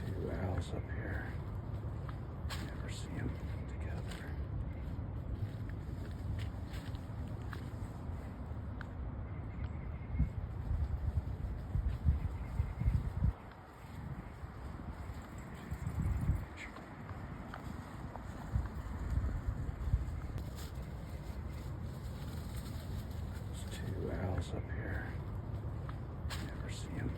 two owls up here. Never see them together. There's two owls up here. Never see them